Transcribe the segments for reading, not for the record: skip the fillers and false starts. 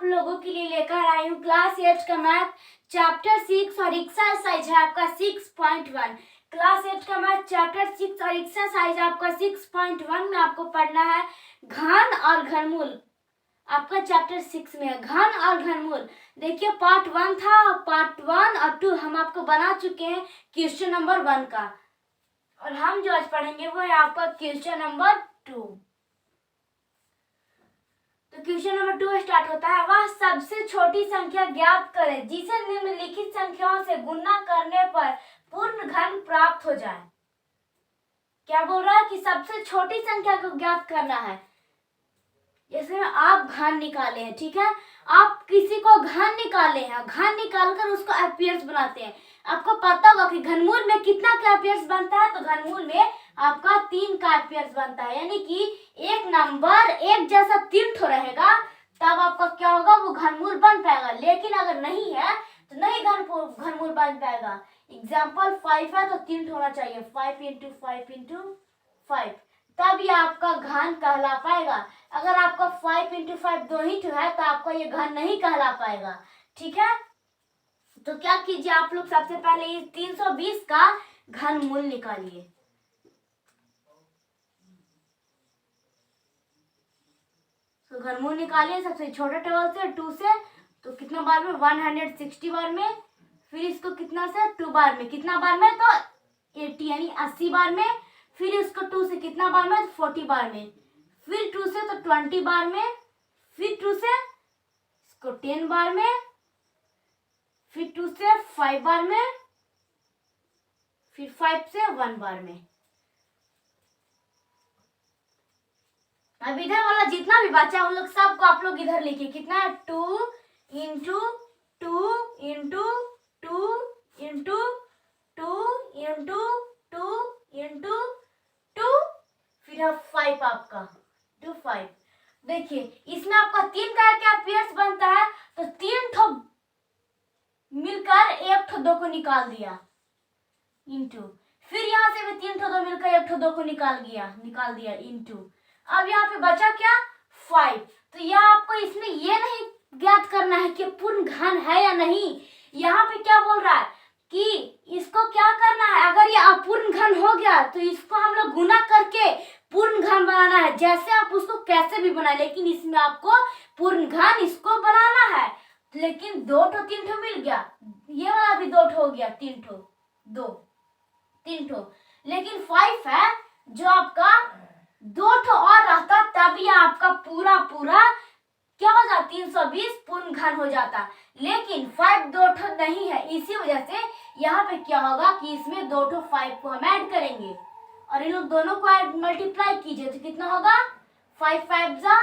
लोगों के लिए लेकर आई हूँ क्लास 8 का मैथ चैप्टर 6 और एक्सरसाइज है आपका 6.1। क्लास 8 का मैथ चैप्टर 6 और एक्सरसाइज आपका 6.1 में आपको पढ़ना है घन और घनमूल। आपका चैप्टर 6 में है घन और घनमूल। देखिए पार्ट 1 था, पार्ट 1 और 2 हम आपको बना चुके हैं क्वेश्चन नंबर 1 का, और हम जो आज पढ़ेंगे वो है आपका क्वेश्चन नंबर 2। तो क्वेश्चन नंबर 2 स्टार्ट होता है, वह सबसे छोटी संख्या ज्ञात करें जिसे निम्नलिखित संख्याओं से गुणा करने पर पूर्ण घन प्राप्त हो जाए। क्या बोल रहा है कि सबसे छोटी संख्या को ज्ञात करना है। जैसे आप घन निकाले हैं, ठीक है, आप किसी को घन निकाले हैं, घन निकालकर उसको अपीयर्स बनाते हैं। आपको पता होगा कि घनमूल में कितना का अपीयर्स बनता है, तो घनमूल में आपका 3 का अपीयर्स बनता है, यानी कि एक नंबर एक जैसा 3 ठो रहेगा तब आपका क्या होगा, वो घनमूल बन पाएगा। लेकिन अगर नहीं है तो नहीं घनमूल बन पाएगा। एग्जाम्पल 5 है तो 3 होना चाहिए, 5 × 5 × 5, तब ये आपका घन कहला पाएगा। अगर आपका 5 × 5 2 ही है तो आपका ये घन नहीं कहला पाएगा, ठीक है। तो क्या कीजिए आप लोग, सबसे पहले ये 320 का घनमूल निकालिए। तो घनमूल निकालिए सबसे छोटे टेबल से 2 से, तो कितना बार में 160 बार में, फिर इसको कितना से 2 बार में, कितना बार में तो 80 यानी 80 बार में, फिर इसको 2 से कितना बार में 40 बार में, फिर 2 से तो 20 बार में, फिर 2 से इसको 10 बार में, फिर 2 से 5 बार में, फिर 5 से 1 बार में। अब इधर वाला जितना भी बचा उन लोग सबको आप लोग इधर लिखिए। कितना है 2 × 2 × 2 × 2 × 2 × 2, फिर है 5 आपका 2 5। देखिए इसमें आपका 3 का क्या पेयर्स बनता है, तो 3 ठो मिलकर 1 ठो 2 को निकाल दिया इंटू, फिर यहाँ से भी 3 ठो 2 मिलकर 1 ठो 2 को निकाल दिया इंटू। अब यहाँ पे बचा क्या 5। तो यह आपको इसमें ये नहीं ज्ञात करना है कि पूर्ण घन है या नहीं। यहाँ पे क्या बोल रहा है कि इसको क्या करना है, अगर ये अपूर्ण घन हो गया तो इसको हम लोग गुना करके पूर्ण घन बनाना है। जैसे आप उसको कैसे भी बनाए, लेकिन इसमें आपको पूर्ण घन इसको बनाना है। लेकिन 2 ठो 3 ठो मिल गया, ये वाला भी 2 ठो हो गया, 3 ठो 2 3 ठो, लेकिन 5 है जो आपका 2 ठो और रहता तब ये आपका पूरा क्या हो जाता 320 पूर्ण घन हो जाता। लेकिन 5 2 ठो नहीं है, इसी वजह से यहाँ पे क्या होगा कि इसमें 2 ठो 5 को हम ऐड करेंगे और इन लोग दोनों को ऐड मल्टीप्लाई कीजिए तो कितना होगा 5 5 जा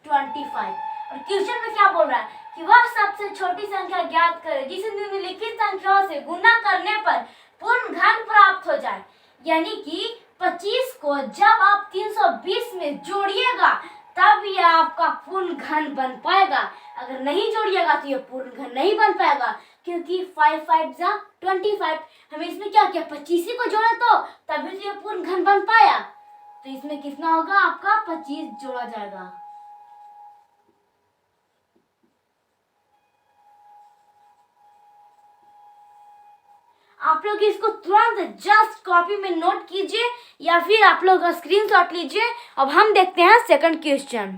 25। और क्वेश्चन में क्या बोल रहा है कि वह सबसे छोटी संख्या ज्ञात करे जिसे निम्नलिखित संख्याओं से गुणा करने पर पूर्ण घन प्राप्त हो जाए। यानी कि 25 को जब आप 320 में जोड़िएगा तब यह आपका पूर्ण घन बन पाएगा। अगर नहीं जोड़िएगा तो यह पूर्ण घन नहीं बन पाएगा, क्योंकि 5 5 जा 25। हमें इसमें क्या किया 25 को जोड़ा तो तभी तो यह पूर्ण घन बन पाया। तो इसमें कितना होगा आपका 25 जोड़ा जाएगा। आप लोग इसको तुरंत जस्ट कॉपी में नोट कीजिए या फिर आप लोग स्क्रीनशॉट लीजिए। अब हम देखते हैं सेकंड क्वेश्चन।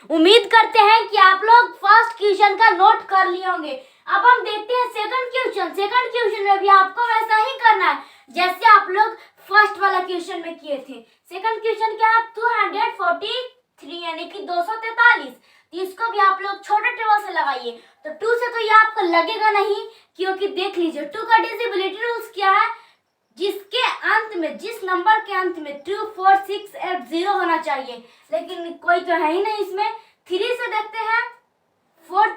उम्मीद करते हैं कि आप लोग फर्स्ट क्वेश्चन का नोट कर लिए होंगे। अब हम देखते हैं सेकंड क्वेश्चन। सेकंड क्वेश्चन में भी आपको वैसा ही करना है जैसे आप लोग फर्स्ट वाला क्वेश्चन में किए थे। सेकंड क्वेश्चन क्या है 243 यानी कि 243। इसको भी आप लोग छोटे टेबल से लगाइए। तो 2 से तो ये आपको लगेगा नहीं, क्योंकि देख लीजिए 2 का डिविजिबिलिटी रूल्स क्या है, जिसके अंत में जिस नंबर के अंत में 2 4 6 8 0 होना चाहिए, लेकिन कोई तो है ही नहीं इसमें। 3 से देखते हैं 4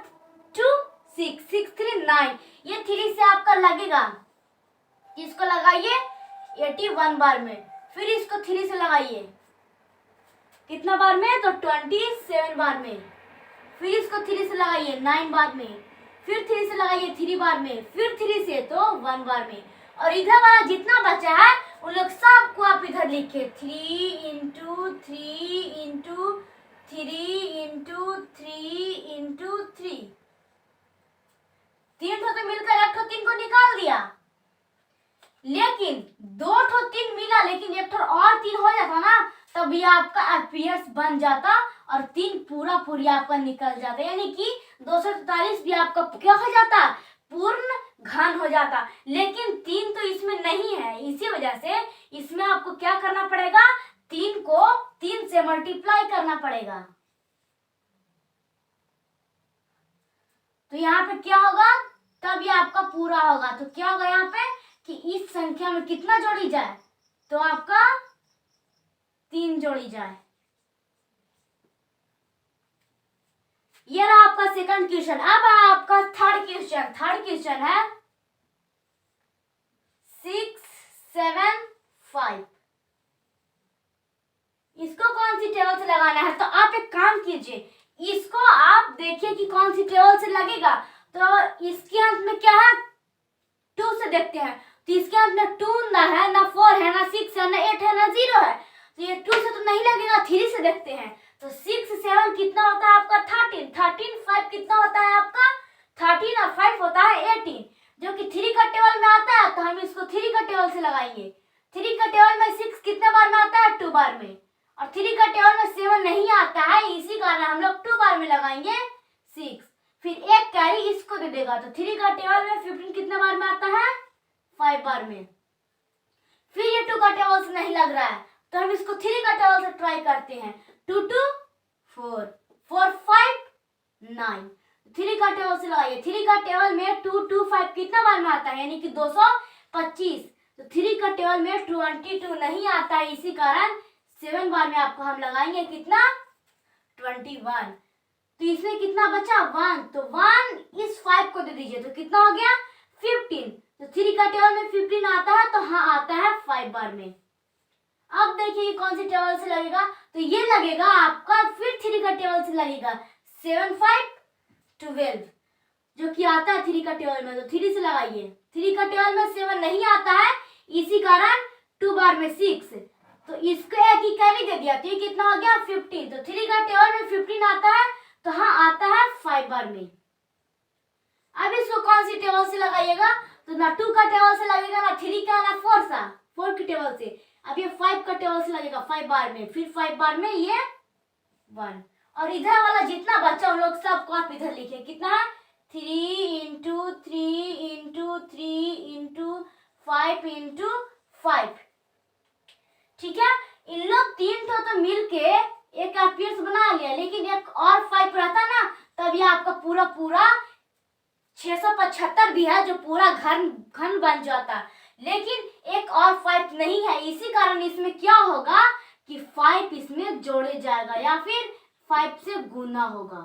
2 6 6 3 9, ये 3 से आपका लगेगा। इसको लगाइए 81 बार में, फिर इसको 3 से लगाइए कितना बार में तो 27 बार में, फिर इसको 3 से लगाइए 9 बार में, फिर 3 से लगाइए 3 बार में, फिर 3 से तो 1 बार में। और इधर वाला जितना बचा है उन लोग सबको आप इधर लिखिए 3 × 3 × 3 × 3 × को निकाल दिया, लेकिन 2 ठो 3 मिला, लेकिन एक ठो और 3 हो जाता ना, तब ये आपका अपियर्स बन जाता और 3 पूरा पूरी आपका निकल जाता, यानी कि 243 भी आपका क्या हो जाता, पूर्ण घन हो जाता। लेकिन 3 तो इसमें नहीं है, इसी वजह से इसमें आपको क्या करना पड़ेगा, 3 को 3 से मल्टीप्लाई करना पड़ेगा। तो यहाँ पे क्या होगा, तब ये आपका पूरा होगा। तो क्या होगा यहाँ पे कि इस संख्या में कितना जोड़ी जाए, तो आपका 3 जोड़ी जाए। ये रहा आपका सेकंड क्वेश्चन। अब आपका थर्ड क्वेश्चन है 6, 7, 5। इसको कौन सी टेबल से लगाना है, तो आप एक काम कीजिए, इसको आप देखिए कि कौन सी टेबल से लगेगा। तो इसके अंत में क्या है, 2 से देखते हैं। तो इसके अंत में 2 ना है, ना 4 है, ना 6 है, ना 8 है, ना 0 है। तो ये 2 से तो नहीं लगेगा, 3 से देखते हैं। तो 6, 7 कितना होता है आपका 13, 5 कितना होता है आपका 13 और 5 होता है 18, जो कि 3 का टेबल में आता है। तो हम इसको 3 का टेबल से लगाएंगे। 3 का टेबल में 6 कितने बार में आता है, 2 बार में, और 3 का टेबल में 7 नहीं आता है, इसी कारण हम लोग 2 बार में लगाएंगे 6। फिर एक कैरी इसको दे देगा, तो 3 का टेबल में 15 कितने बार में आता है, 5 बार में। फिर ये 2 का टेबल से नहीं लग रहा है, तो हम इसको 3 का टेबल से ट्राई करते हैं। 2 2 4, 4 5 9। 3 का टेबल से लगाइए। 3 का टेबल में 2 2 5 कितना बार में आता है, यानी कि 225। तो 3 का टेबल में 22 नहीं आता है, इसी कारण 7 बार में आपको हम लगाएंगे कितना, 21। तो इसमें कितना बचा, 1। तो 1 इस 5 को दे दीजिए, तो कितना हो गया 15। तो 3 का टेबल में 15 आता है, तो हाँ आता है 5 बार में। अब देखिए कौन सी टेबल से लगेगा, तो ये लगेगा आपका फिर 3 का टेबल से लगेगा 7 5 12, जो कि आता है 3 का टेबल में। तो 3 से लगाइए। 3 का टेबल में 7 नहीं आता है, इसी कारण 2 बार में 6। तो इसको एक ही कैरी दे दिया, तो ये कितना हो गया 15। तो 3 का टेबल में 15 आता है, तो हाँ आता है 5 बार में। अब इसको कौन सी टेबल से लगाइएगा, तो ना 2 का टेबल से लगेगा, ना 3 का, ना 4 की टेबल से। अब ये 5 का टेबल से लगेगा 5 बार में, फिर 5 बार में ये 1। और इधर वाला जितना बच्चा उन लोग सबको आप इधर लिखिए, कितना है 3 इंटू 3 इंटू 3 इंटू 5 इंटू 5। ठीक है, इन लोग 3 तो मिलके एक अपियर्स बना लिया, लेकिन एक और 5 रहता ना, तब ये आपका पूरा 675 भी है, जो पूरा घन बन जाता। लेकिन एक और 5 नहीं है, इसी कारण इसमें क्या होगा कि 5 इसमें जोड़े जाएगा या फिर 5 से गुना होगा,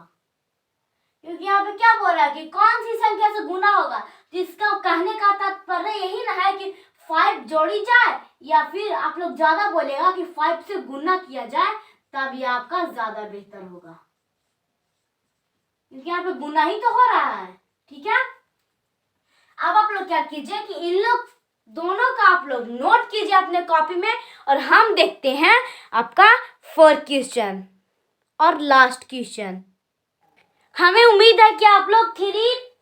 क्योंकि यहाँ पे क्या बोल रहा है कि कौन सी संख्या से गुना होगा। जिसका कहने का तात्पर्य यही ना है कि 5 जोड़ी जाए, या फिर आप लोग ज्यादा बोलेगा कि 5 से गुना किया जाए, तब ये आपका ज्यादा बेहतर होगा, क्योंकि यहाँ पे गुना ही तो हो रहा है। ठीक है, अब आप लोग क्या कीजिए कि इन लोग दोनों का आप लोग नोट कीजिए अपने कॉपी में, और हम देखते हैं आपका 4 क्वेश्चन और लास्ट क्वेश्चन। हमें उम्मीद है कि आप लोग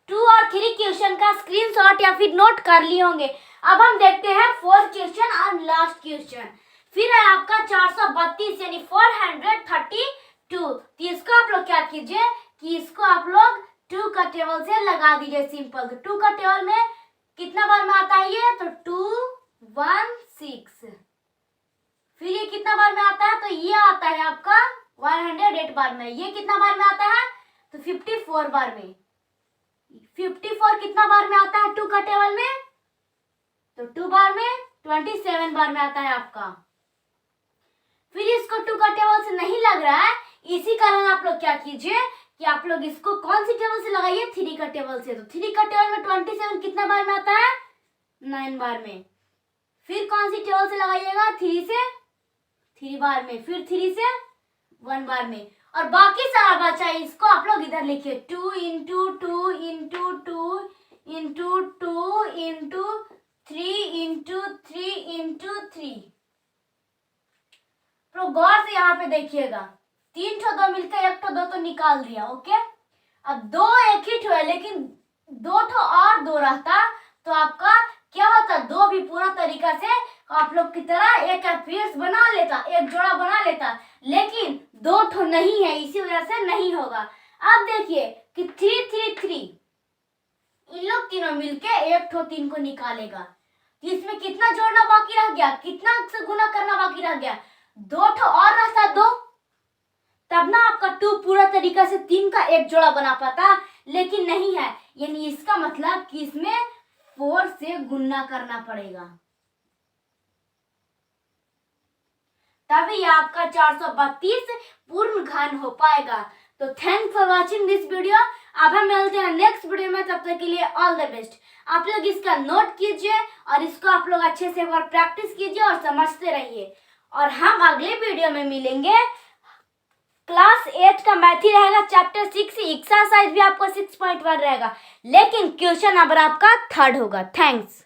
2 और 3 क्वेश्चन का स्क्रीनशॉट या फिर नोट कर लिए होंगे। अब हम देखते हैं 4 क्वेश्चन और लास्ट क्वेश्चन। फिर है आपका 432 यानी 432। तो इसको आप लोग क्या कीजिए कि इसको आप लोग 2 का टेबल से लगा दीजिए, सिंपल। तो 2 का टेबल में कितना बार में आता है ये, तो 2 1 6। फिर ये कितना बार में आता है, तो ये आता है आपका 108 बार में। ये कितना बार में आता है, तो 54 बार में। 54 कितना बार में आता है 2 का टेबल में, तो 2 बार में 27 बार में आता है आपका। फिर इसको 2 का टेबल से नहीं लग रहा है, इसी कारण आप लोग क्या कीजिए कि आप लोग इसको कौन सी टेबल से लगाइए, 3 का टेबल से। तो 3 का टेबल में 27 कितना बार में आता है, 9 बार में। फिर कौन सी टेबल से लगाइएगा, 3 से 3 बार में, फिर 3 से 1 बार में। और बाकी सारा बचा इसको आप लोग इधर लिखिए, 2 into 2 into 2 into 2 into 3 into 3 into 3। तो गौर से यहाँ पे देखिएगा, 3 ठो 2 मिलकर 1 ठो 2 तो निकाल दिया। ओके, अब 2 एक ही ठो है, लेकिन 2 ठो और 2 रहता तो आपका क्या होता, दो भी पूरा तरीका से आप लोग की तरह एक पेयर्स बना लेता, एक जोड़ा बना लेता, लेकिन दो ठो नहीं है, इसी वजह से नहीं होगा। अब देखिए कि 3 3 3 इन लोग तीनों मिलके एक ठो 3 को निकालेगा, तो इसमें कितना जोड़ना बाकी रह गया, कितना से गुना करना बाकी रह गया, दो ठो और रहता, दो, तब ना आपका 2 पूरा तरीका से 3 का एक जोड़ा बना पाता, लेकिन नहीं है, यानी इसका मतलब कि इसमें 4 से गुना करना पड़ेगा, तभी आपका 432 पूर्ण घन हो पाएगा। तो thanks for watching this video. अब हम मिलते हैं नेक्स्ट वीडियो में, तब तक के लिए ऑल द बेस्ट। आप लोग इसका नोट कीजिए और इसको आप लोग अच्छे से एक बार प्रैक्टिस कीजिए और समझते रहिए, और हम अगले वीडियो में मिलेंगे। क्लास 8 का मैथ ही रहेगा, चैप्टर 6, एक्सरसाइज भी आपका 6.1 रहेगा, लेकिन क्वेश्चन नंबर आपका 3rd होगा। थैंक्स।